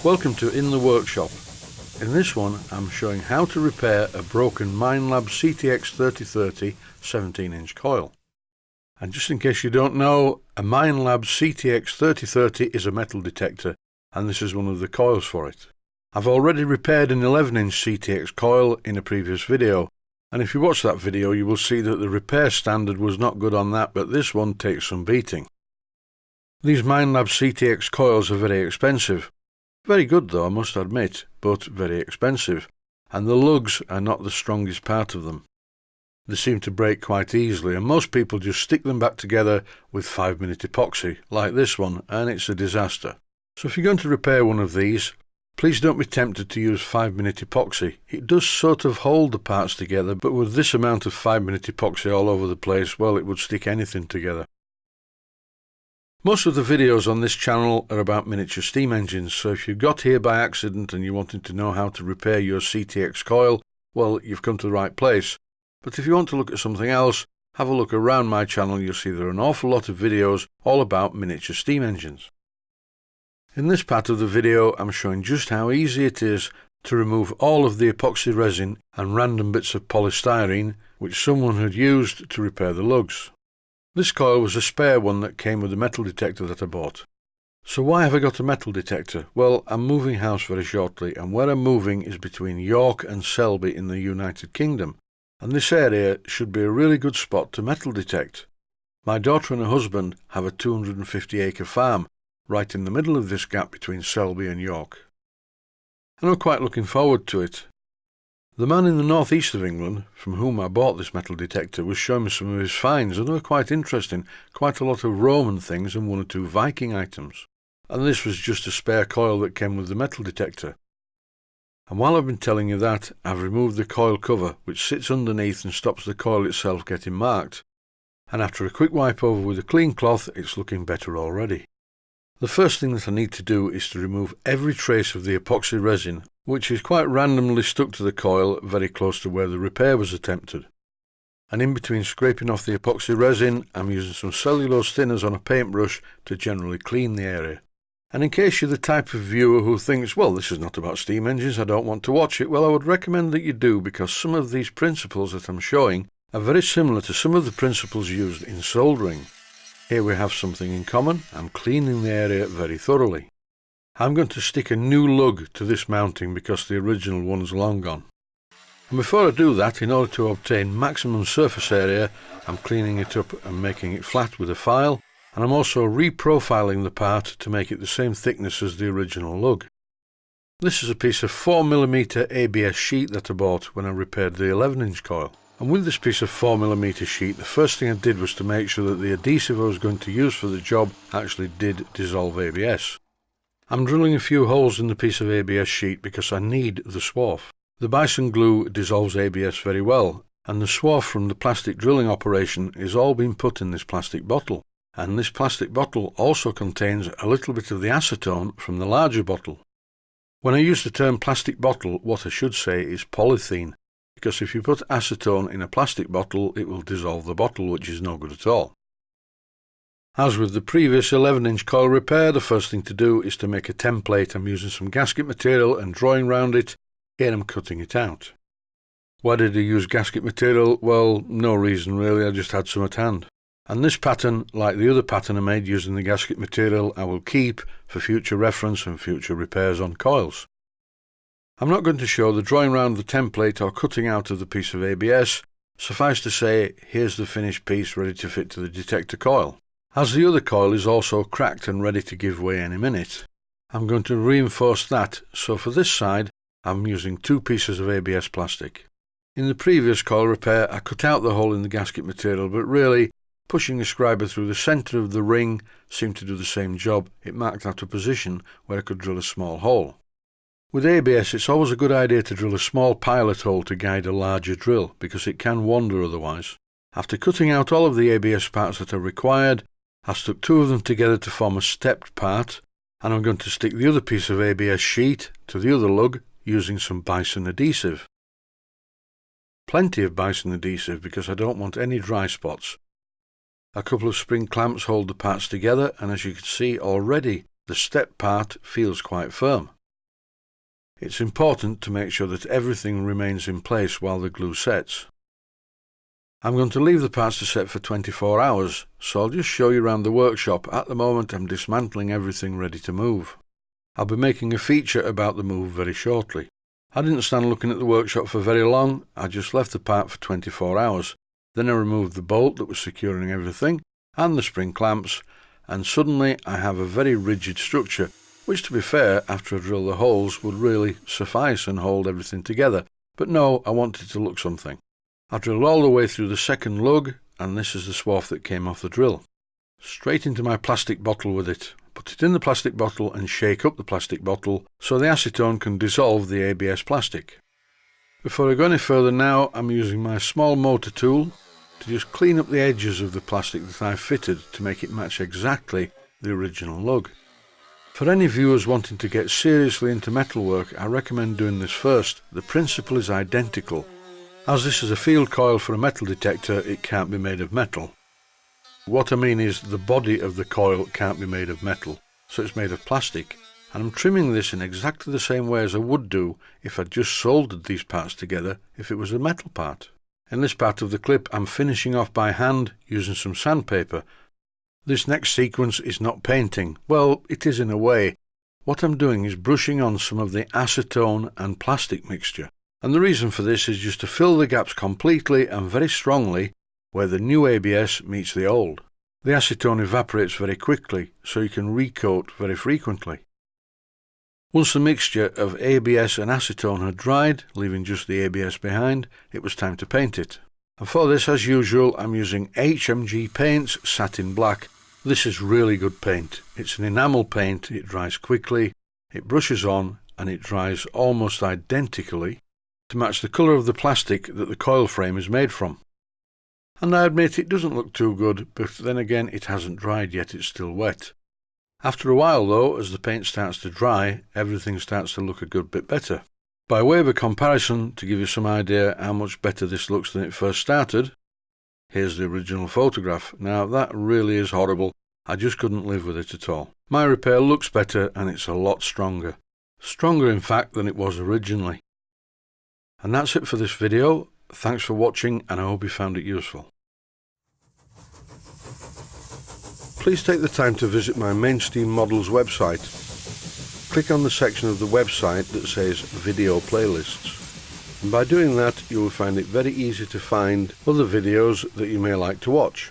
Welcome to In the Workshop. In this one I'm showing how to repair a broken Minelab Ctx 3030 17-inch coil. And just in case you don't know, a Minelab Ctx 3030 is a metal detector, and this is one of the coils for it. I've already repaired an 11-inch Ctx coil in a previous video, and if you watch that video you will see that the repair standard was not good on that, but this one takes some beating. These Minelab Ctx coils are very expensive. Very good though, I must admit, but very expensive, and the lugs are not the strongest part of them. They seem to break quite easily, and most people just stick them back together with 5-minute epoxy, like this one, and it's a disaster. So if you're going to repair one of these, please don't be tempted to use 5-minute epoxy. It does sort of hold the parts together, but with this amount of 5-minute epoxy all over the place, well, it would stick anything together. Most of the videos on this channel are about miniature steam engines, so if you got here by accident and you wanted to know how to repair your Ctx coil, well, you've come to the right place. But if you want to look at something else, have a look around my channel. You'll see there are an awful lot of videos all about miniature steam engines. In this part of the video, I'm showing just how easy it is to remove all of the epoxy resin and random bits of polystyrene which someone had used to repair the lugs. This coil was a spare one that came with the metal detector that I bought. So why have I got a metal detector? Well, I'm moving house very shortly, and where I'm moving is between York and Selby in the United Kingdom, and this area should be a really good spot to metal detect. My daughter and her husband have a 250-acre farm right in the middle of this gap between Selby and York, and I'm quite looking forward to it. The man in the northeast of England, from whom I bought this metal detector, was showing me some of his finds, and they were quite interesting, quite a lot of Roman things and one or two Viking items. And this was just a spare coil that came with the metal detector. And while I've been telling you that, I've removed the coil cover, which sits underneath and stops the coil itself getting marked. And after a quick wipe over with a clean cloth, it's looking better already. The first thing that I need to do is to remove every trace of the epoxy resin, which is quite randomly stuck to the coil very close to where the repair was attempted. And in between scraping off the epoxy resin, I'm using some cellulose thinners on a paintbrush to generally clean the area. And in case you're the type of viewer who thinks, well, this is not about steam engines, I don't want to watch it, well, I would recommend that you do, because some of these principles that I'm showing are very similar to some of the principles used in soldering. Here we have something in common. I'm cleaning the area very thoroughly. I'm going to stick a new lug to this mounting because the original one's long gone. And before I do that, in order to obtain maximum surface area, I'm cleaning it up and making it flat with a file, and I'm also reprofiling the part to make it the same thickness as the original lug. This is a piece of 4mm ABS sheet that I bought when I repaired the 11-inch coil. And with this piece of 4mm sheet, the first thing I did was to make sure that the adhesive I was going to use for the job actually did dissolve ABS. I'm drilling a few holes in the piece of ABS sheet because I need the swarf. The bison glue dissolves ABS very well, and the swarf from the plastic drilling operation is all being put in this plastic bottle. And this plastic bottle also contains a little bit of the acetone from the larger bottle. When I use the term plastic bottle, what I should say is polythene, because if you put acetone in a plastic bottle, it will dissolve the bottle, which is no good at all. As with the previous 11-inch coil repair, the first thing to do is to make a template. I'm using some gasket material and drawing round it. Here I'm cutting it out. Why did I use gasket material? Well, no reason really, I just had some at hand. And this pattern, like the other pattern I made using the gasket material, I will keep for future reference and future repairs on coils. I'm not going to show the drawing round the template or cutting out of the piece of ABS. Suffice to say, here's the finished piece ready to fit to the detector coil. As the other coil is also cracked and ready to give way any minute, I'm going to reinforce that, so for this side I'm using 2 pieces of ABS plastic. In the previous coil repair I cut out the hole in the gasket material, but really pushing a scriber through the centre of the ring seemed to do the same job. It marked out a position where I could drill a small hole. With ABS it's always a good idea to drill a small pilot hole to guide a larger drill, because it can wander otherwise. After cutting out all of the ABS parts that are required, I stuck 2 of them together to form a stepped part, and I'm going to stick the other piece of ABS sheet to the other lug using some bison adhesive. Plenty of bison adhesive because I don't want any dry spots. A couple of spring clamps hold the parts together, and as you can see already, the step part feels quite firm. It's important to make sure that everything remains in place while the glue sets. I'm going to leave the parts to set for 24 hours, so I'll just show you around the workshop. At the moment I'm dismantling everything ready to move. I'll be making a feature about the move very shortly. I didn't stand looking at the workshop for very long. I just left the part for 24 hours. Then I removed the bolt that was securing everything and the spring clamps, and suddenly I have a very rigid structure, which, to be fair, after I drill the holes would really suffice and hold everything together. But no, I wanted to look something. I drilled all the way through the second lug, and this is the swarf that came off the drill. Straight into my plastic bottle with it. Put it in the plastic bottle and shake up the plastic bottle so the acetone can dissolve the ABS plastic. Before I go any further now, I'm using my small motor tool to just clean up the edges of the plastic that I fitted to make it match exactly the original lug. For any viewers wanting to get seriously into metalwork, I recommend doing this first. The principle is identical. As this is a field coil for a metal detector, it can't be made of metal. What I mean is the body of the coil can't be made of metal, so it's made of plastic, and I'm trimming this in exactly the same way as I would do if I'd just soldered these parts together if it was a metal part. In this part of the clip I'm finishing off by hand using some sandpaper. This next sequence is not painting. Well, it is in a way. What I'm doing is brushing on some of the acetone and plastic mixture, and the reason for this is just to fill the gaps completely and very strongly where the new ABS meets the old. The acetone evaporates very quickly, so you can recoat very frequently. Once the mixture of ABS and acetone had dried, leaving just the ABS behind, it was time to paint it. And for this, as usual, I'm using HMG paints, satin black. This is really good paint. It's an enamel paint, it dries quickly, it brushes on, and it dries almost identically to match the colour of the plastic that the coil frame is made from. And I admit it doesn't look too good, but then again it hasn't dried yet, it's still wet. After a while though, as the paint starts to dry, everything starts to look a good bit better. By way of a comparison, to give you some idea how much better this looks than it first started, here's the original photograph. Now that really is horrible. I just couldn't live with it at all. My repair looks better and it's a lot stronger. Stronger in fact than it was originally. And that's it for this video. Thanks for watching and I hope you found it useful. Please take the time to visit my Mainsteam Models website. Click on the section of the website that says Video Playlists. And by doing that, you will find it very easy to find other videos that you may like to watch.